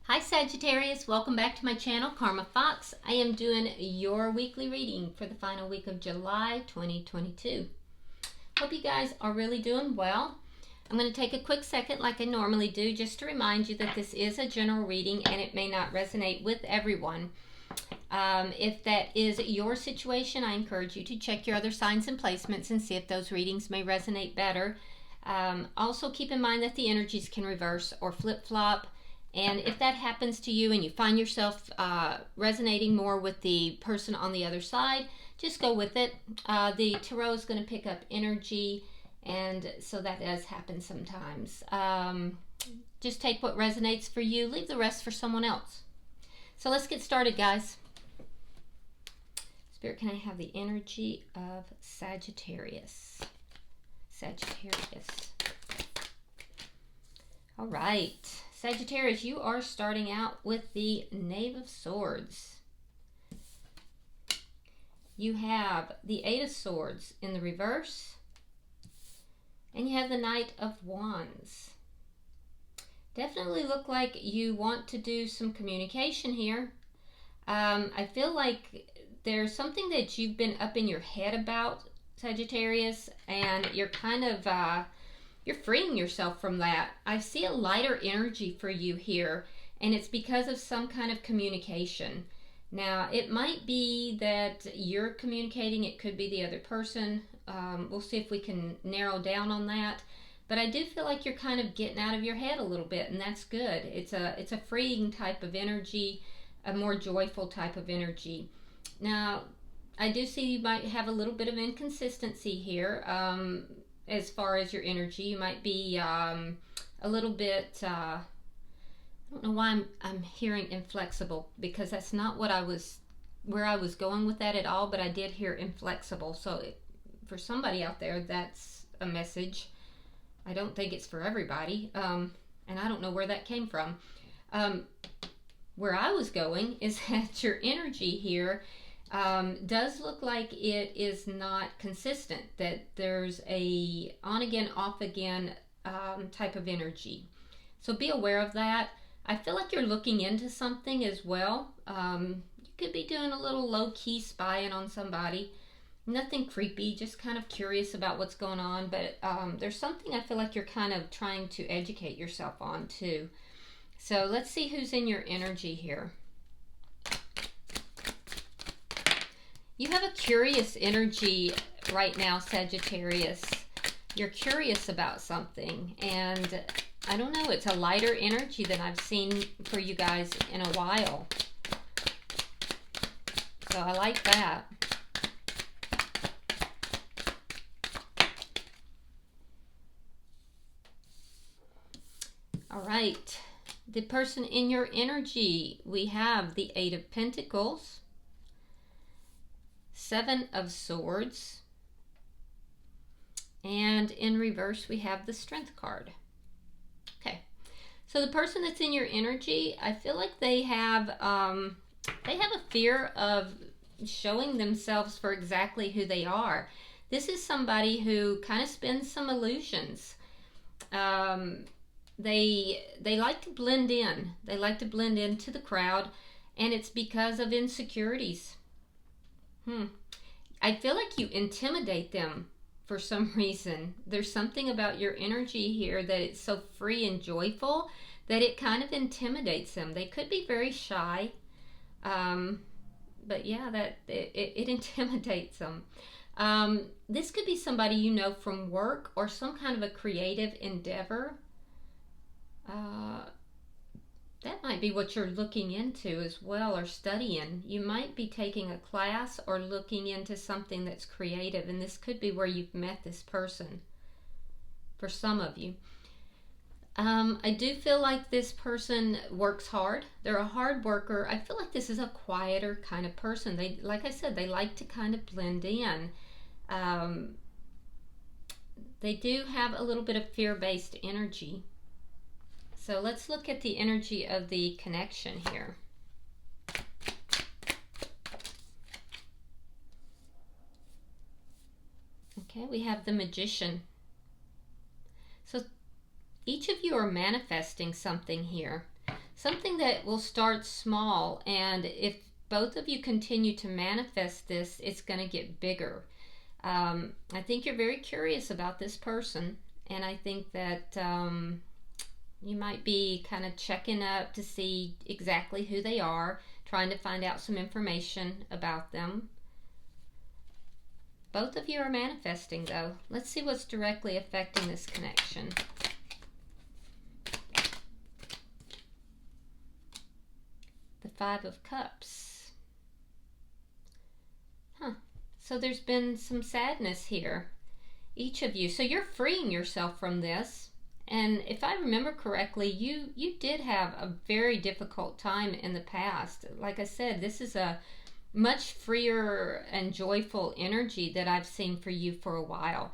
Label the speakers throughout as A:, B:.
A: Hi Sagittarius, welcome back to my channel, Karma Fox. I am doing your weekly reading for the final week of July 2022. Hope you guys are really doing well. I'm going to take a quick second like I normally do just to remind you that this is a general reading and it may not resonate with everyone. If that is your situation, I encourage you to check your other signs and placements and see if those readings may resonate better. Also keep in mind that the energies can reverse or flip-flop. And if that happens to you and you find yourself resonating more with the person on the other side, just go with it. The tarot is going to pick up energy, and so that does happen sometimes. Just take what resonates for you, leave the rest for someone else. So let's get started, guys. Spirit, can I have the energy of Sagittarius? Sagittarius. All right. Sagittarius, you are starting out with the Knave of Swords. You have the Eight of Swords in the reverse, and you have the Knight of Wands. Definitely look like you want to do some communication here. I feel like there's something that you've been up in your head about, Sagittarius, and you're kind of you're freeing yourself from that. I see a lighter energy for you here, and it's because of some kind of communication. Now, it might be that you're communicating, it could be the other person. We'll see if we can narrow down on that. But I do feel like you're kind of getting out of your head a little bit, and that's good. It's a freeing type of energy, a more joyful type of energy. Now, I do see you might have a little bit of inconsistency here. As far as your energy, you might be a little bit, I don't know why I'm hearing inflexible, because that's not what where I was going with that at all, but I did hear inflexible. So for somebody out there, that's a message. I don't think it's for everybody, and I don't know where that came from. Where I was going is that your energy here does look like it is not consistent, that there's a on again, off again type of energy. So be aware of that. I feel like you're looking into something as well. You could be doing a little low-key spying on somebody. Nothing creepy, just kind of curious about what's going on. But there's something I feel like you're kind of trying to educate yourself on too. So let's see who's in your energy here. You have a curious energy right now, Sagittarius. You're curious about something, and I don't know, it's a lighter energy than I've seen for you guys in a while. So I like that. All right, the person in your energy, we have the Eight of Pentacles, Seven of Swords, and in reverse we have the Strength card. Okay, so the person that's in your energy, I feel like they have a fear of showing themselves for exactly who they are. This is somebody who kind of spins some illusions. They like to blend in. They like to blend into the crowd, and it's because of insecurities. I feel like you intimidate them for some reason. There's something about your energy here that it's so free and joyful that it kind of intimidates them. They could be very shy, but yeah, that it intimidates them. This could be somebody you know from work or some kind of a creative endeavor. That might be what you're looking into as well, or studying. You might be taking a class or looking into something that's creative, and this could be where you've met this person for some of you. I do feel like this person works hard. They're a hard worker. I feel like this is a quieter kind of person. They, like I said, they like to kind of blend in. They do have a little bit of fear-based energy. So let's look at the energy of the connection here. Okay, we have the Magician. So each of you are manifesting something here. something that will start small, and if both of you continue to manifest this, it's going to get bigger. I think you're very curious about this person, and I think that you might be kind of checking up to see exactly who they are, trying to find out some information about them. Both of you are manifesting, though. Let's see what's directly affecting this connection. The Five of Cups. So there's been some sadness here, each of you. So you're freeing yourself from this. And if I remember correctly, you did have a very difficult time in the past. Like I said, this is a much freer and joyful energy that I've seen for you for a while.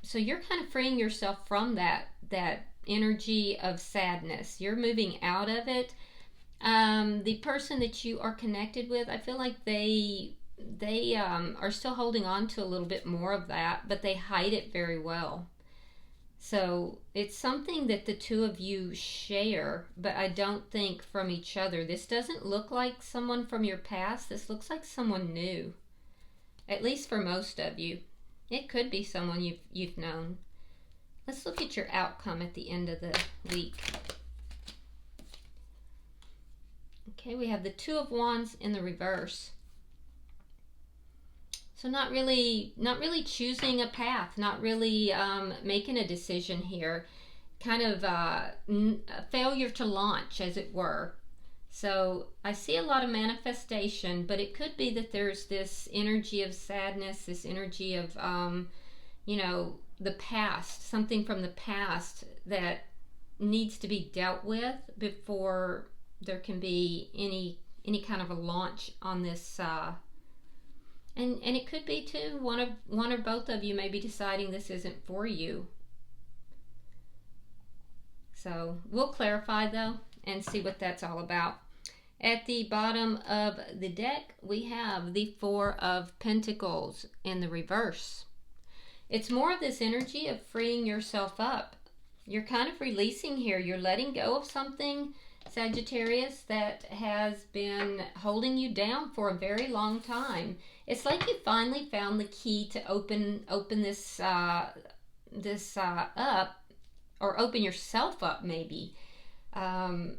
A: So you're kind of freeing yourself from that energy of sadness. You're moving out of it. The person that you are connected with, I feel like they are still holding on to a little bit more of that, but they hide it very well. So it's something that the two of you share, but I don't think from each other. This doesn't look like someone from your past. This looks like someone new, at least for most of you. It could be someone you've known. Let's look at your outcome at the end of the week. Okay, we have the Two of Wands in the reverse. So not really choosing a path, not really making a decision here. Kind of a failure to launch, as it were. So I see a lot of manifestation, but it could be that there's this energy of sadness, this energy of, the past, something from the past that needs to be dealt with before there can be any kind of a launch on this. And it could be too, one or both of you may be deciding this isn't for you. So we'll clarify though and see what that's all about. At the bottom of the deck, we have the Four of Pentacles in the reverse. It's more of this energy of freeing yourself up. You're kind of releasing here. You're letting go of something, Sagittarius, that has been holding you down for a very long time. It's like you finally found the key to open this up, or open yourself up maybe, and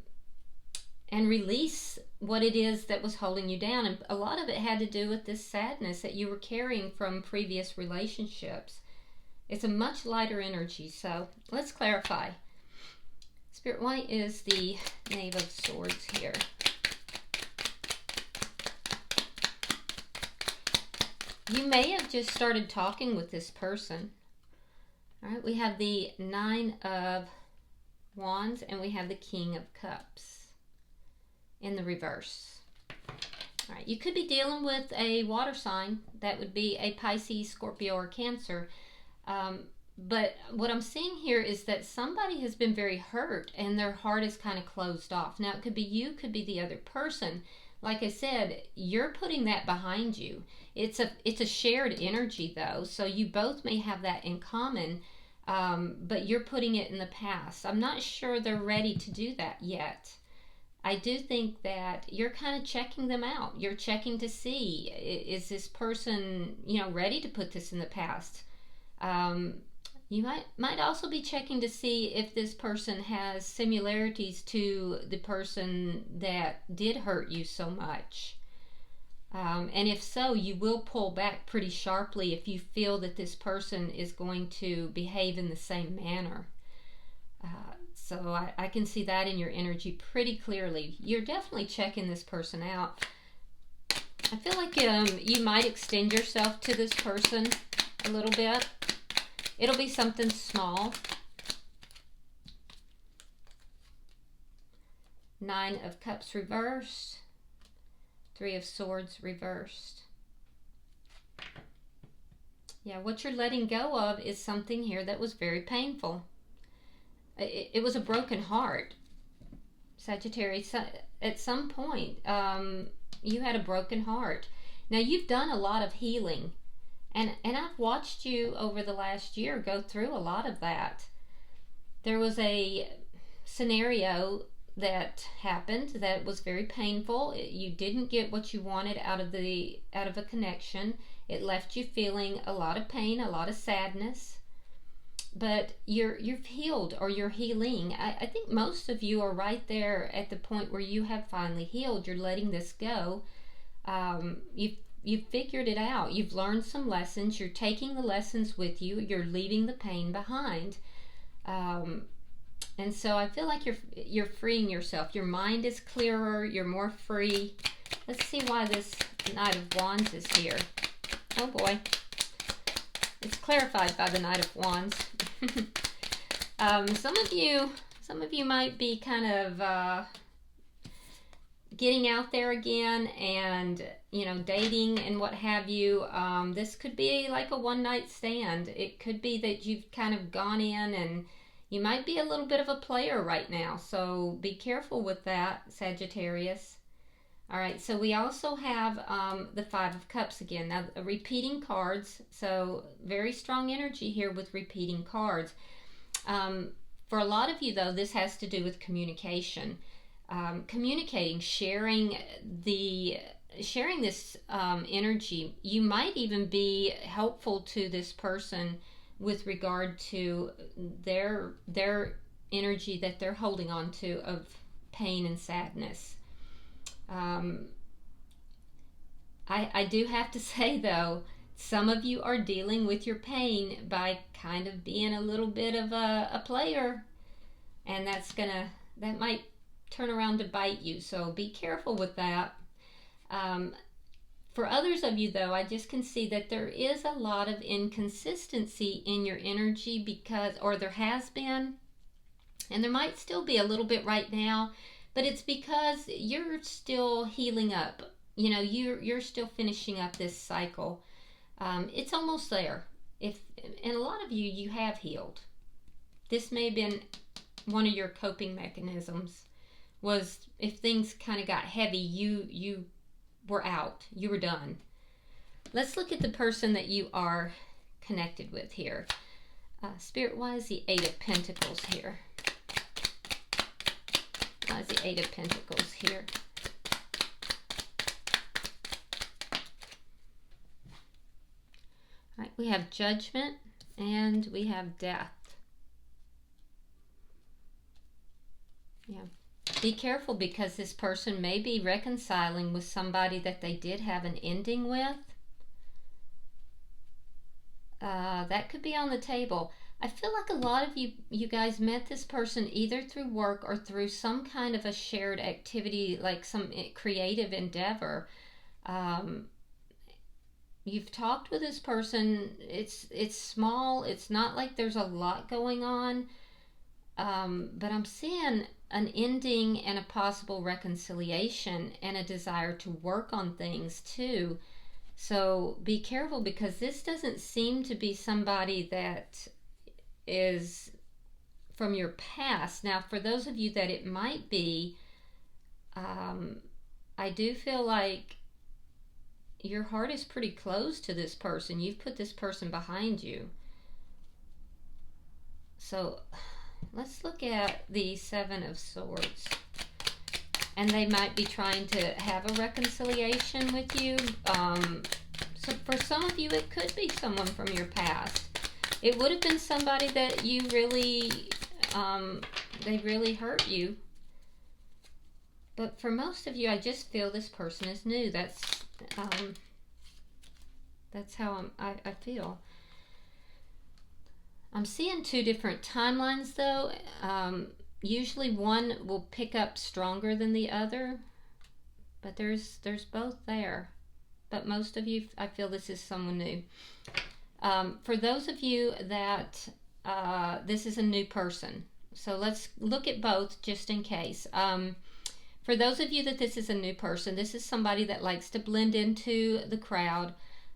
A: release what it is that was holding you down. And a lot of it had to do with this sadness that you were carrying from previous relationships. It's a much lighter energy. So let's clarify. Spirit, why is the Knave of Swords here? You may have just started talking with this person. All right, we have the Nine of Wands and we have the King of Cups in the reverse. All right, you could be dealing with a water sign. That would be a Pisces, Scorpio, or Cancer. But what I'm seeing here is that somebody has been very hurt and their heart is kind of closed off. Now, it could be you, could be the other person. Like I said, you're putting that behind you. It's a shared energy, though, so you both may have that in common, but you're putting it in the past. I'm not sure they're ready to do that yet. I do think that you're kind of checking them out. You're checking to see, is this person, ready to put this in the past? You might also be checking to see if this person has similarities to the person that did hurt you so much. And if so, you will pull back pretty sharply if you feel that this person is going to behave in the same manner. So I can see that in your energy pretty clearly. You're definitely checking this person out. I feel like you might extend yourself to this person a little bit. It'll be something small. Nine of Cups reversed. Three of Swords reversed. Yeah, what you're letting go of is something here that was very painful. It was a broken heart. Sagittarius, at some point, you had a broken heart. Now, you've done a lot of healing. And I've watched you over the last year go through a lot of that. There was a scenario that happened that was very painful. You didn't get what you wanted out of a connection. It left you feeling a lot of pain, a lot of sadness. But you've healed, or you're healing. I think most of you are right there at the point where you have finally healed. You're letting this go. You've figured it out. You've learned some lessons. You're taking the lessons with you. You're leaving the pain behind. And so I feel like you're freeing yourself. Your mind is clearer. You're more free. Let's see why this Knight of Wands is here. Oh boy. It's clarified by the Knight of Wands. Some of you might be kind of getting out there again, and dating and what have you. This could be like a one-night stand. It could be that you've kind of gone in, and you might be a little bit of a player right now, so be careful with that, Sagittarius. All right, so we also have the Five of Cups again. Now, repeating cards, so very strong energy here with repeating cards. For a lot of you, though, this has to do with communication. Communicating, sharing this energy. You might even be helpful to this person with regard to their energy that they're holding on to of pain and sadness. I do have to say, though, some of you are dealing with your pain by kind of being a little bit of a player, and that might turn around to bite you, so be careful with that. For others of you, though, I just can see that there is a lot of inconsistency in your energy or there has been, and there might still be a little bit right now, but it's because you're still healing up. You're still finishing up this cycle. It's almost there. And a lot of you have healed. This may have been one of your coping mechanisms, was if things kind of got heavy, you were out. You were done. Let's look at the person that you are connected with here. Spirit, why is the Eight of Pentacles here? Why is the Eight of Pentacles here? All right, we have Judgment and we have Death. Yeah. Be careful, because this person may be reconciling with somebody that they did have an ending with. That could be on the table. I feel like a lot of you guys met this person either through work or through some kind of a shared activity, like some creative endeavor. You've talked with this person. It's small. It's not like there's a lot going on. But I'm seeing an ending and a possible reconciliation and a desire to work on things too. So be careful, because this doesn't seem to be somebody that is from your past. Now, for those of you that it might be, I do feel like your heart is pretty close to this person. You've put this person behind you. So let's look at the Seven of Swords. And they might be trying to have a reconciliation with you. So for some of you, it could be someone from your past. It would have been somebody that you really, they really hurt you. But for most of you, I just feel this person is new. That's how I feel. I'm seeing two different timelines, though. Usually one will pick up stronger than the other, but there's both there. But most of you, I feel this is someone new. For those of you that this is a new person, so let's look at both just in case. For those of you that this is a new person, this is somebody that likes to blend into the crowd.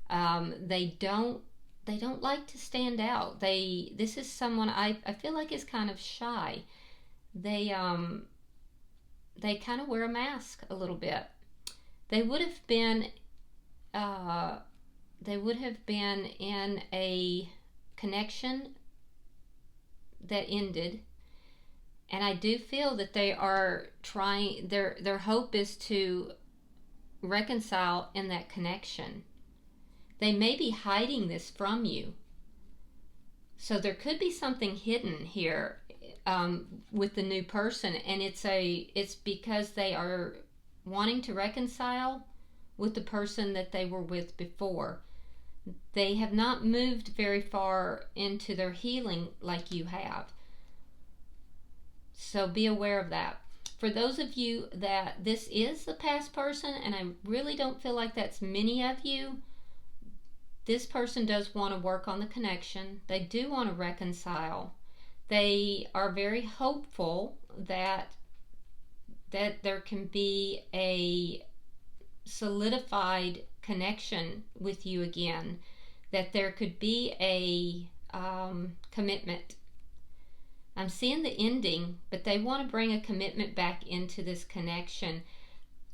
A: They don't like to stand out. This is someone I feel like is kind of shy. They kind of wear a mask a little bit. They would have been in a connection that ended, And I do feel that they are trying, their hope is to reconcile in that connection. They may be hiding this from you. So there could be something hidden here with the new person, and it's because they are wanting to reconcile with the person that they were with before. They have not moved very far into their healing like you have. So be aware of that. For those of you that this is the past person, and I really don't feel like that's many of you, this person does want to work on the connection. They do want to reconcile. They are very hopeful that there can be a solidified connection with you again, that there could be a commitment. I'm seeing the ending, but they want to bring a commitment back into this connection.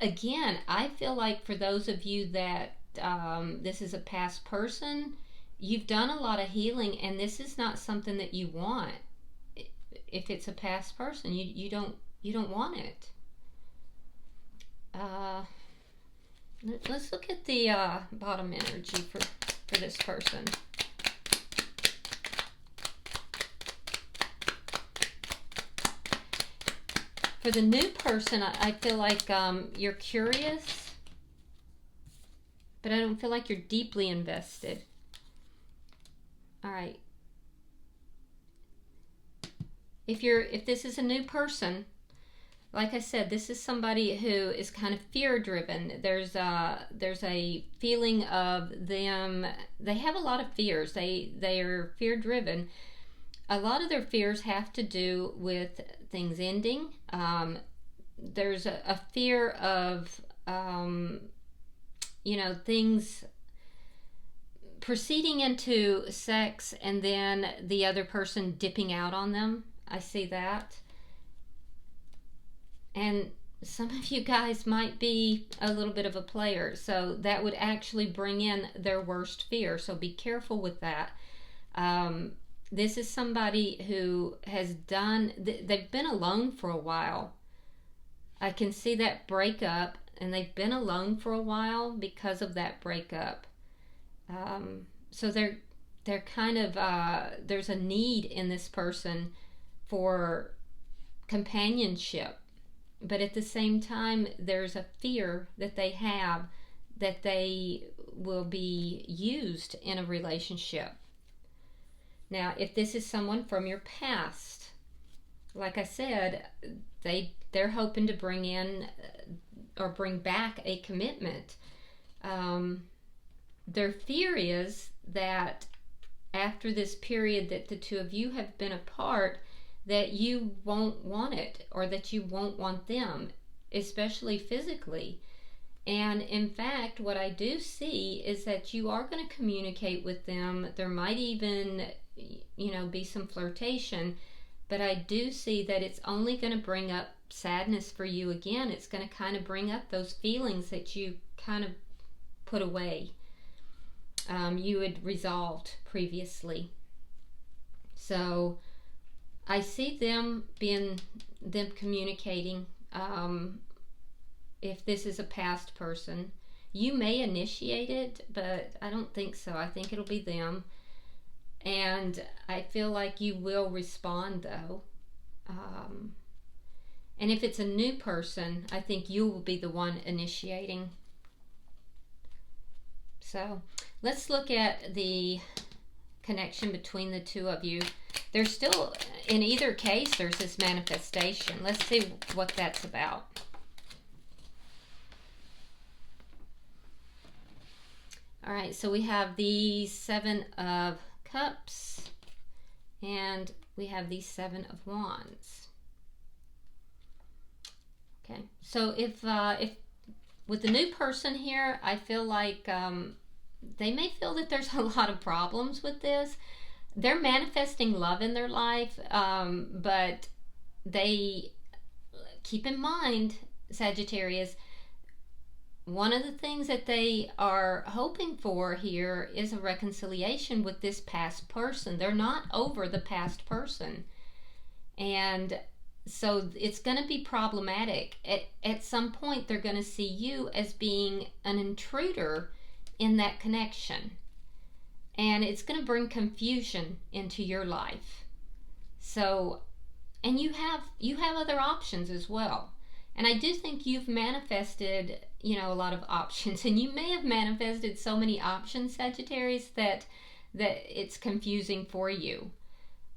A: Again, I feel like for those of you that this is a past person, you've done a lot of healing, and this is not something that you want. If it's a past person, you don't want it. Let's look at the bottom energy for this person. For the new person, I feel like you're curious, but I don't feel like you're deeply invested. All right. If this is a new person, like I said, this is somebody who is kind of fear-driven. There's a feeling of them. They have a lot of fears. They are fear-driven. A lot of their fears have to do with things ending. There's a fear of things proceeding into sex and then the other person dipping out on them. I see that. And some of you guys might be a little bit of a player, so that would actually bring in their worst fear, so be careful with that. This is somebody who has they've been alone for a while. I can see that breakup, and they've been alone for a while because of that breakup. So they're kind of, there's a need in this person for companionship. But at the same time, there's a fear that they have that they will be used in a relationship. Now, if this is someone from your past, like I said, they're hoping to bring in or bring back a commitment. Their fear is that after this period that the two of you have been apart, that you won't want it, or that you won't want them, especially physically. And in fact, what I do see is that you are going to communicate with them. There might even, be some flirtation, but I do see that it's only going to bring up sadness for you again. It's going to kind of bring up those feelings that you kind of put away. You had resolved previously. So I see them communicating. If this is a past person, you may initiate it, but I don't think so. I think it'll be them. And I feel like you will respond, though. And if it's a new person, I think you will be the one initiating. So let's look at the connection between the two of you. There's still, in either case, there's this manifestation. Let's see what that's about. All right, so we have the Seven of Cups, and we have the Seven of Wands. Okay, so if with the new person here, I feel like they may feel that there's a lot of problems with this. They're manifesting love in their life, but they keep in mind, Sagittarius, one of the things that they are hoping for here is a reconciliation with this past person. They're not over the past person. And So it's going to be problematic. At some point, they're going to see you as being an intruder in that connection. And it's going to bring confusion into your life. So, and you have other options as well. And I do think you've manifested, a lot of options. And you may have manifested so many options, Sagittarius, that it's confusing for you.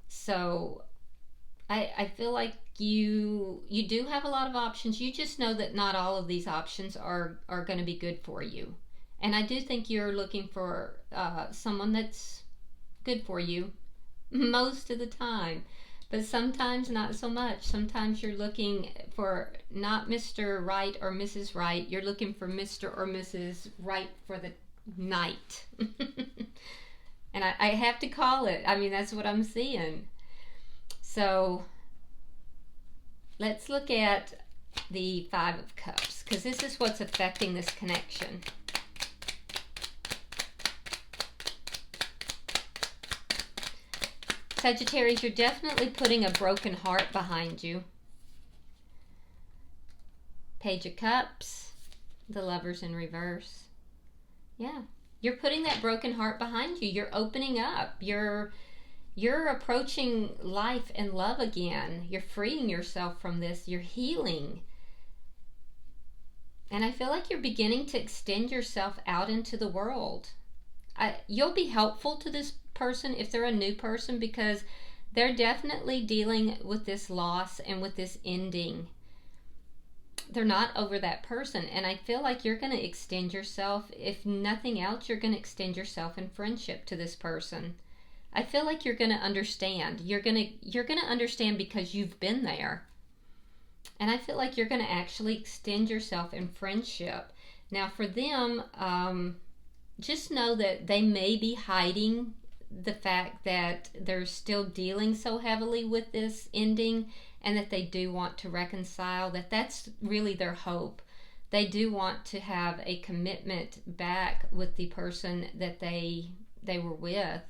A: So I feel like you do have a lot of options. You just know that not all of these options are going to be good for you. And I do think you're looking for someone that's good for you most of the time. But sometimes not so much. Sometimes you're looking for not Mr. Right or Mrs. Right. You're looking for Mr. or Mrs. Right for the night. And I have to call it. I mean, that's what I'm seeing. So let's look at the Five of Cups, because this is what's affecting this connection. Sagittarius, you're definitely putting a broken heart behind you. Page of Cups, the Lovers in reverse. Yeah, you're putting that broken heart behind you. You're opening up. You're approaching life and love again. You're freeing yourself from this. You're healing. And I feel like you're beginning to extend yourself out into the world. You'll be helpful to this person if they're a new person, because they're definitely dealing with this loss and with this ending. They're not over that person, and I feel like you're going to extend yourself. If nothing else, you're going to extend yourself in friendship to this person. I feel like you're going to understand. You're going to understand because you've been there. And I feel like you're going to actually extend yourself in friendship. Now for them, just know that they may be hiding the fact that they're still dealing so heavily with this ending, and that they do want to reconcile. That's really their hope. They do want to have a commitment back with the person that they were with.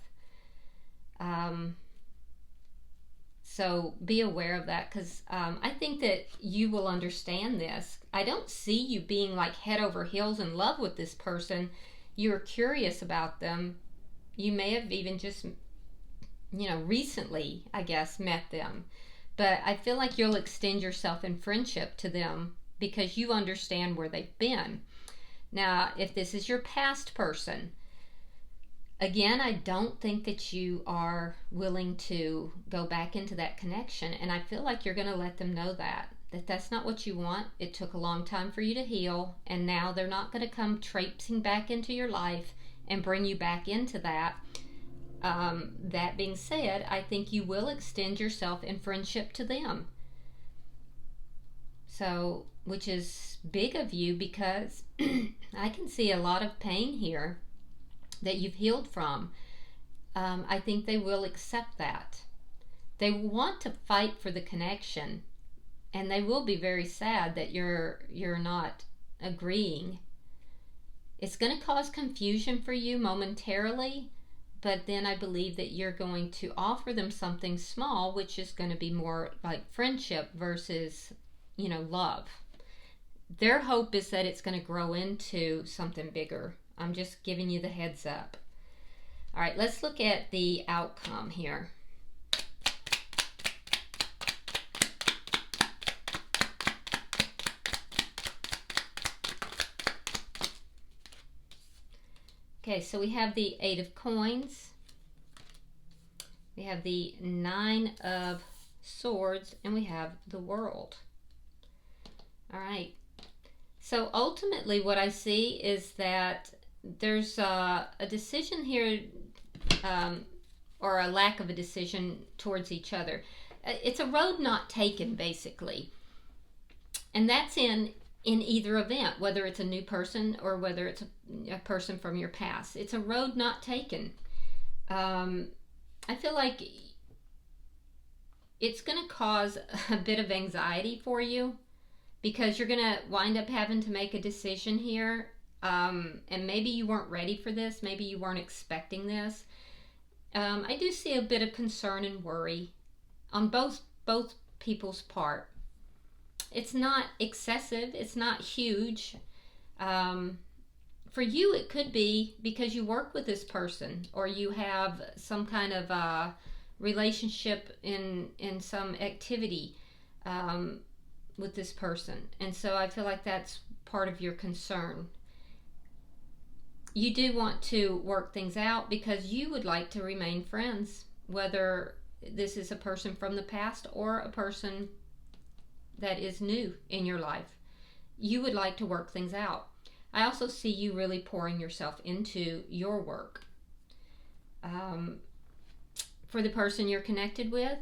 A: So be aware of that, because I think that you will understand this. I don't see you being like head over heels in love with this person. You're curious about them. You may have even just, recently, I guess, met them. But I feel like you'll extend yourself in friendship to them because you understand where they've been. Now, if this is your past person, again, I don't think that you are willing to go back into that connection. And I feel like you're going to let them know that that's not what you want. It took a long time for you to heal. And now they're not going to come traipsing back into your life and bring you back into that. That being said, I think you will extend yourself in friendship to them. So, which is big of you, because I can see a lot of pain here that you've healed from. I think they will accept that. They want to fight for the connection, and they will be very sad that you're not agreeing. It's going to cause confusion for you momentarily, but then I believe that you're going to offer them something small, which is going to be more like friendship versus, love. Their hope is that it's going to grow into something bigger. I'm just giving you the heads up. All right, let's look at the outcome here. Okay, so we have the Eight of Coins. We have the Nine of Swords, and we have the World. All right. So ultimately what I see is that there's a decision here, or a lack of a decision towards each other. It's a road not taken, basically. And that's in either event, whether it's a new person or whether it's a person from your past. It's a road not taken. I feel like it's going to cause a bit of anxiety for you, because you're going to wind up having to make a decision here. And maybe you weren't ready for this. Maybe you weren't expecting this. I do see a bit of concern and worry on both people's part. It's not excessive. It's not huge. For you, it could be because you work with this person, or you have some kind of relationship in some activity with this person. And so I feel like that's part of your concern. You do want to work things out because you would like to remain friends, whether this is a person from the past or a person that is new in your life. You would like to work things out. I also see you really pouring yourself into your work. For the person you're connected with,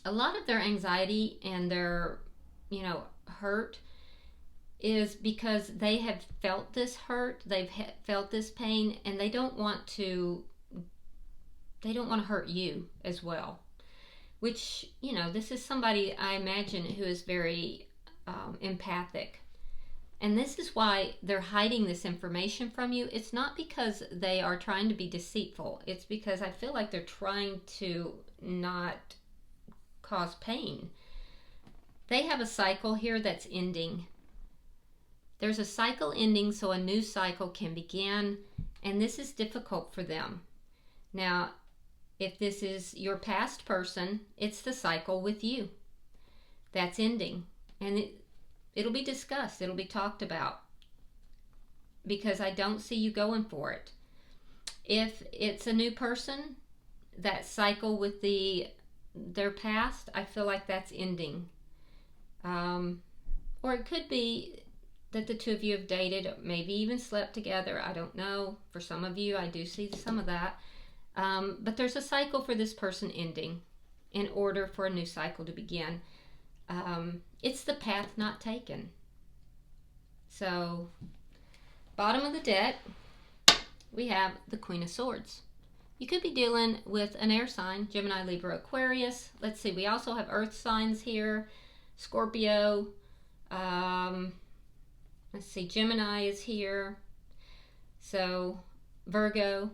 A: a lot of their anxiety and their, hurt is because they have felt this hurt, they've felt this pain, and they don't want to hurt you as well. Which, this is somebody, I imagine, who is very empathic. And this is why they're hiding this information from you. It's not because they are trying to be deceitful. It's because I feel like they're trying to not cause pain. They have a cycle here that's ending. There's a cycle ending so a new cycle can begin, and this is difficult for them. Now, if this is your past person, it's the cycle with you that's ending. And it'll be discussed. It'll be talked about. Because I don't see you going for it. If it's a new person, that cycle with their past, I feel like that's ending. Or it could be that the two of you have dated, maybe even slept together. I don't know. For some of you, I do see some of that. But there's a cycle for this person ending in order for a new cycle to begin. It's the path not taken. So, bottom of the deck, we have the Queen of Swords. You could be dealing with an air sign, Gemini, Libra, Aquarius. Let's see, we also have earth signs here, Scorpio. Let's see, Gemini is here. So, Virgo.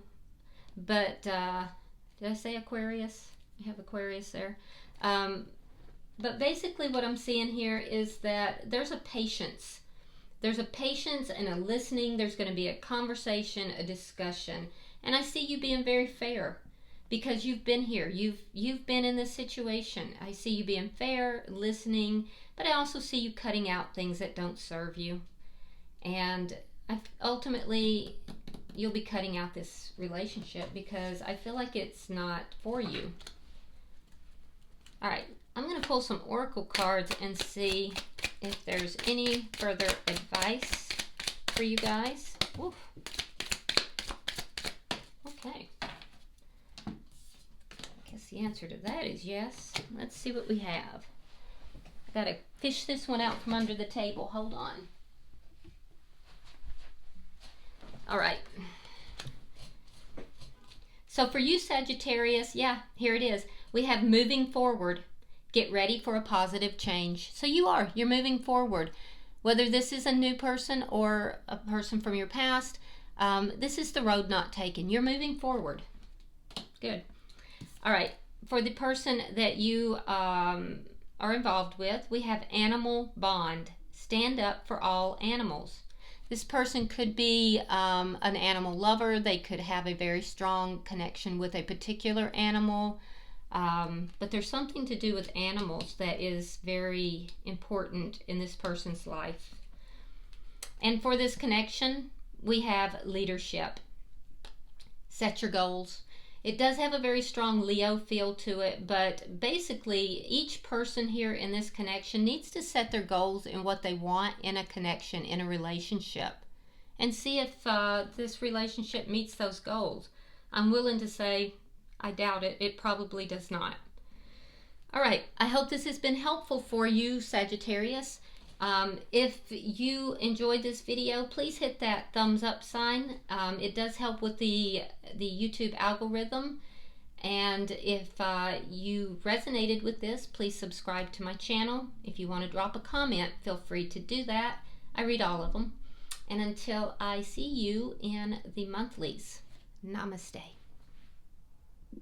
A: But, did I say Aquarius? I have Aquarius there. But basically what I'm seeing here is that there's a patience. There's a patience and a listening. There's going to be a conversation, a discussion. And I see you being very fair because you've been here. You've been in this situation. I see you being fair, listening, but I also see you cutting out things that don't serve you. And ultimately, you'll be cutting out this relationship because I feel like it's not for you. All right. I'm going to pull some oracle cards and see if there's any further advice for you guys. Oof. Okay. I guess the answer to that is yes. Let's see what we have. I got to fish this one out from under the table. Hold on. All right. So for you, Sagittarius, yeah, here it is. We have moving forward. Get ready for a positive change. So you're moving forward. Whether this is a new person or a person from your past, this is the road not taken. You're moving forward. Good. All right. For the person that you are involved with, we have animal bond. Stand up for all animals. This person could be an animal lover. They could have a very strong connection with a particular animal. But there's something to do with animals that is very important in this person's life. And for this connection, we have leadership. Set your goals. It does have a very strong Leo feel to it, but basically each person here in this connection needs to set their goals and what they want in a connection, in a relationship, and see if this relationship meets those goals. I'm willing to say I doubt it. It probably does not. All right. I hope this has been helpful for you, Sagittarius. If you enjoyed this video, please hit that thumbs up sign. It does help with the YouTube algorithm. And if you resonated with this, please subscribe to my channel. If you want to drop a comment, feel free to do that. I read all of them. And until I see you in the monthlies, namaste.